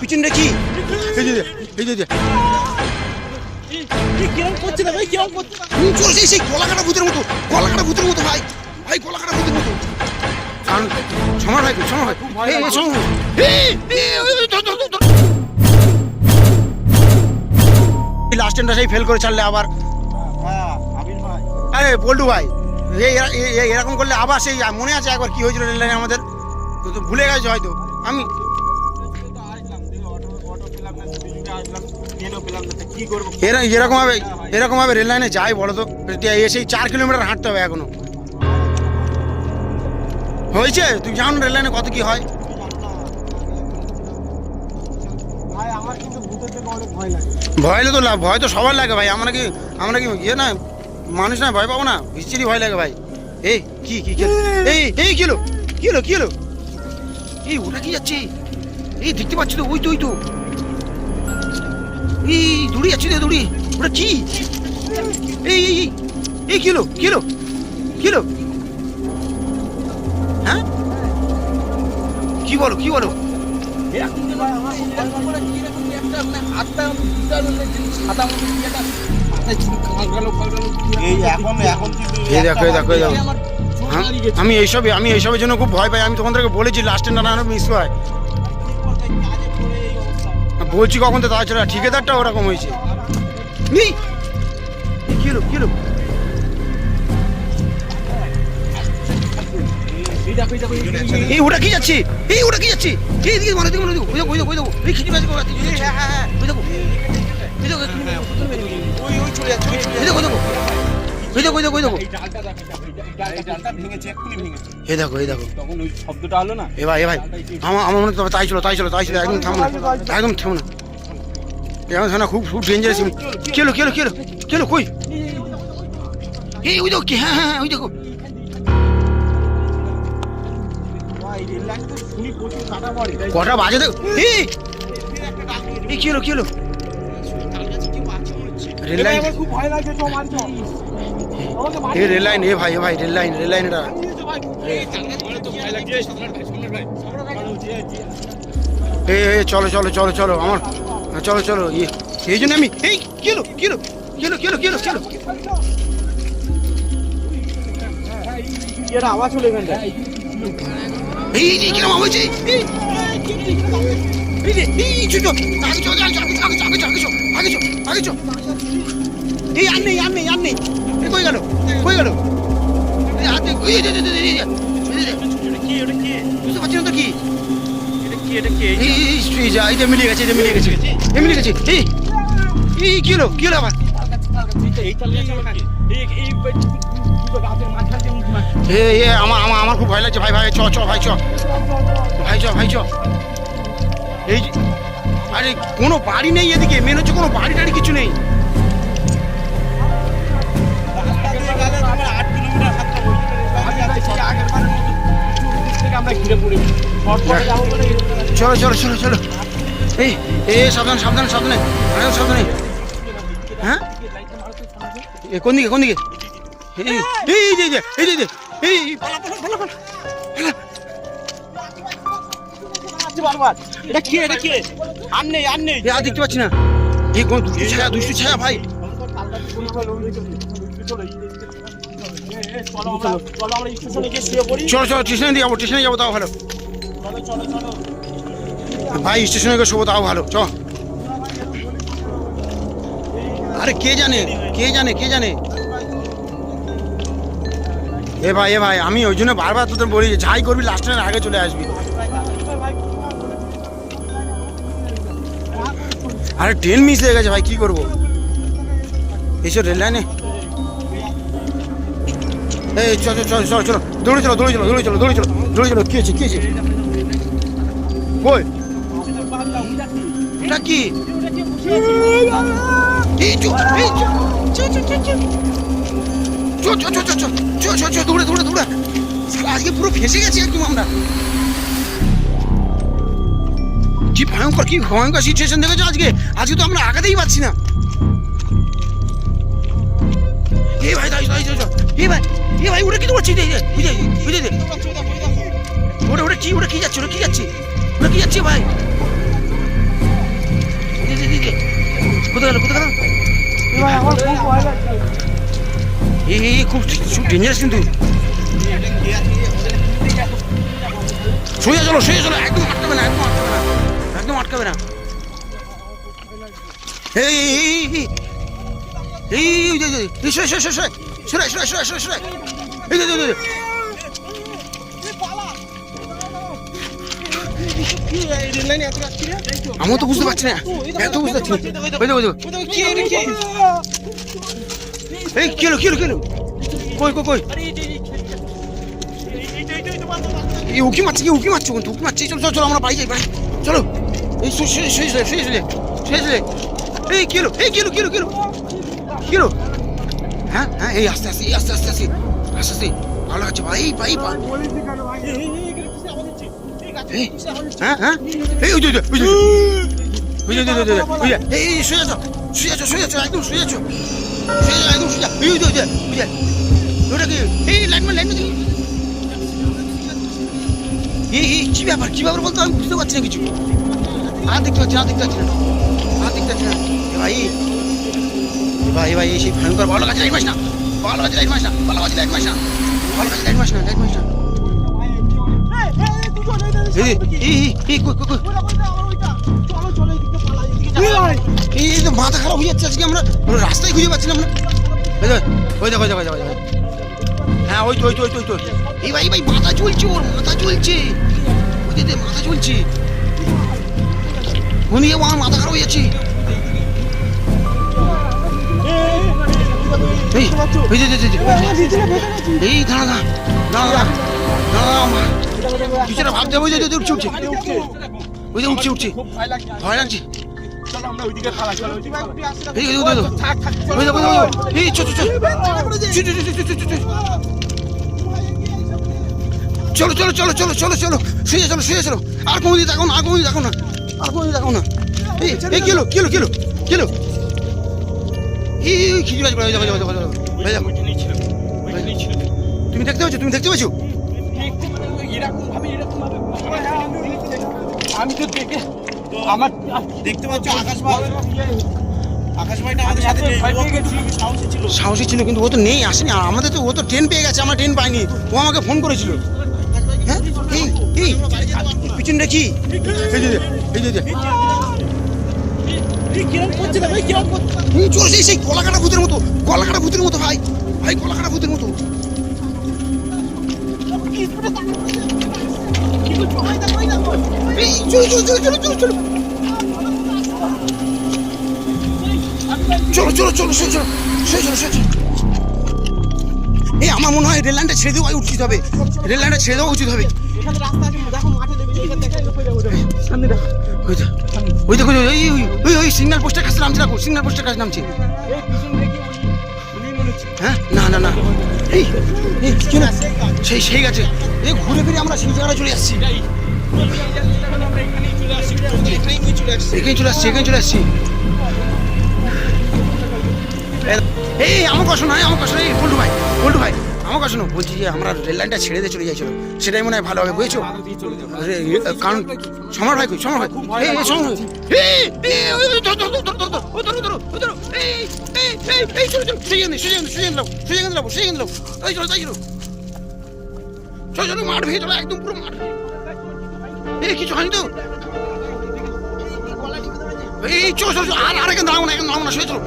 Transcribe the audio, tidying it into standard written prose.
পিছনটা কি? এই যে এই যে কিরম করছে না ভাই, কিরম করছে না? চলছে সেই গলাকাটা ভূতের মতো, গলাকাটা ভূতের মতো ভাই, ভাই গলাকাটা ভূতের মতো। সময় ভাই, সময় ভাই, লাস্ট টাইমটা সেই ফেল করে ছাড়লে আবার। আরে বল্টু ভাই, এরকম করলে আবার সেই মনে আছে একবার কি হয়েছিল রেল লাইনে আমাদের, তো ভুলে গেছে হয়তো। আমি এরকম ভাবে রেল লাইনে যাই বলো তো, সেই 4 কিলোমিটার হাঁটতে হবে এখনো। হয়েছে তুমি জানো রেল লাইনে কত কি হয়? ভয় তো ভয় তো সবার লাগে ভাই। আমরা কি ইয়ে না, মানুষ না, ভয় পাবো না? বিচ্ছিরি ভয় লাগে ভাই। এই কি কি এই কি হলো, কি হলো, কি হলো? এই ওটা কি যাচ্ছে? এই দেখতে পাচ্ছি তো, ওই তো এই দড়ি যাচ্ছে রে, দড়ি। ওটা কি? এই এই এই কি হলো, কি হলো, কি হলো? হ্যাঁ কি বলো, কি বলো? আমি এইসবের জন্য খুব ভয় পাই। আমি তখন থেকে বলেছি লাস্টে না মিস হয় বলছি, কখন তো তাছাড়া ঠিকাদারটা ওরকম হয়েছে। এই ওটা কি যাচ্ছে, এই ওটা কি যাচ্ছে, এই দিকে মানে দেখো, ওই দেখো, ওই দেখো, এই খিচুড়ি বাজি করে, হ্যাঁ হ্যাঁ ওই দেখো, ওই দেখো, ওই চলে যাচ্ছে, ওই দেখো, ওই দেখো, ওই দেখো, ওই দেখো, ওই দেখো, এই দেখো, এই দেখো, তখন ওই শব্দটা হলো না। এ ভাই আমার মনে হয় তাই ছিল, একদম থামো না, একদম থামো না, এমন না, খুব ডেঞ্জারাস। কেলো কই? এই ওই দেখো কি, হ্যাঁ হ্যাঁ ওই দেখো, কটা বাজে দেখো। এই কি হলো, কি হলো? রেল লাইন, এই রেল লাইন, এ ভাই রেল লাইন এটা। চলো আমার, চলো এই জন্য আমি, এই কি হলো, আওয়াজ হলো এখানটা, এই কিরম আওয়াজ? এই আর নেই, কই গেল? বুঝতে পারছি না তো কি এটা মিলিয়ে গেছে। এই কি হলো আবার? আমার খুব ভয় লাগছে ভাই, চ এই আরে কোনো বাড়ি নেই এদিকে, মেন হচ্ছে কোনো বাড়ি টাড়ি কিছু নেই। চলো এই সাবধানে হ্যাঁ, কোন দিকে? এটা কি আর নেই আর দেখতে পাচ্ছি না। এই কোন দুষ্টু ছায়া ভাই। চলো স্টেশনে যাবো তাও ভালো ভাই, স্টেশনে গিয়ে শোবো তাও ভালো। চ, আরে কে জানে। এ ভাই আমি ওই জন্য বারবার তোদের বলি, যাই করবি লাস্ট টাইমের আগে চলে আসবি। আরে ট্রেন মিস হয়ে গেছে ভাই, কি করবো? এইসব রেল লাইনে এই চলো দৌড়ে চলো কি আছে কই? এটা কি? দৌড়ে আজকে পুরো ফেসে গেছি একদম আমরা। কি ভয়ঙ্কর সিচুয়েশন দেখেছো আজকে তো আমরা আগাতেই পারছি না। ভাই ওটা কি করছিস? ওটা কি যাচ্ছে ভাই? কোথায় গেল এই খুব ডেঞ্জারাস কিন্তু সোজা চলো একদম আটকাবে না একদম আটকাবে না এই আমি তো বুঝতে পারছি না এত বুঝতে পারছি এই কেলো কই এই উকি মারছে কিন্তু উকি মারছে চলো আমরা বাড়ি যাই চলো এই শুয়ে এই কেলো হ্যাঁ এই আস্তে ভালো আছে ভাই হ্যাঁ এই শুয়ে আছো একদম শুয়ে আছো ওটা কি এই লাইটম্যান কি ব্যাপার বলতো আমি বুঝতে পারছি না কিছু আর দেখতে পাচ্ছি না ভাই সেই ভয়ঙ্কর ভালো কাছে লাইট মাস না এই তো মাথা খারাপ হয়ে যাচ্ছে আজকে আমরা রাস্তায় খুঁজে পাচ্ছিলাম না ওই দেখো হ্যাঁ ওই তো এই ভাই মাথা চলছে ওর মাথা চলছে উনি আমার মাথা খারাপ হয়ে যাচ্ছে এই দাঁড়া কিছুটা ভাবতে হবে উঠছে ভয় লাগছে চলো শুয়ে চলো আর কোনদিন দেখো না এই কেলো এই খিচুড়ি তুমি দেখতে পাচ্ছ আমি তো দেখে আমার দেখতে পাচ্ছ আকাশ ভাইটা আমাদের সাথে সাহসী ছিল কিন্তু ও তো নেই আসেনি আমাদের তো ও তো ট্রেন পেয়ে গেছে আমরা ট্রেন পাইনি ও আমাকে ফোন করেছিল হ্যাঁ এই পিছনটা কি সেই কলাকাটা ভূতের মতো ভাই কলাকাটা ভূতের মতো চলো এই আমার মনে হয় রেল লাইনটা ছেড়ে দেওয়া উচিত হবে ওই সিগন্যাল পোস্টের কাছে নামছে হ্যাঁ না এই সেই গেছে এই ঘুরে ফিরে আমরা সেই জায়গায় চলে আসছি এখানে চলে আসছি এই আমার কথা নয় এই বল্টু ভাই আমার কথা শোনো বলছি যে আমরা রেল লাইনটা ছেড়ে দিয়ে চলে যাইছিল সেটাই মনে হয় ভালো হবে বুঝেছো কারণ সমর ভাই চলো মাঠ ভেঙে চলো একদম পুরো মাঠ এই কিছু হয়নি তো এই চলো আর এখানে দাঁড়াবো না শুয়ে চলো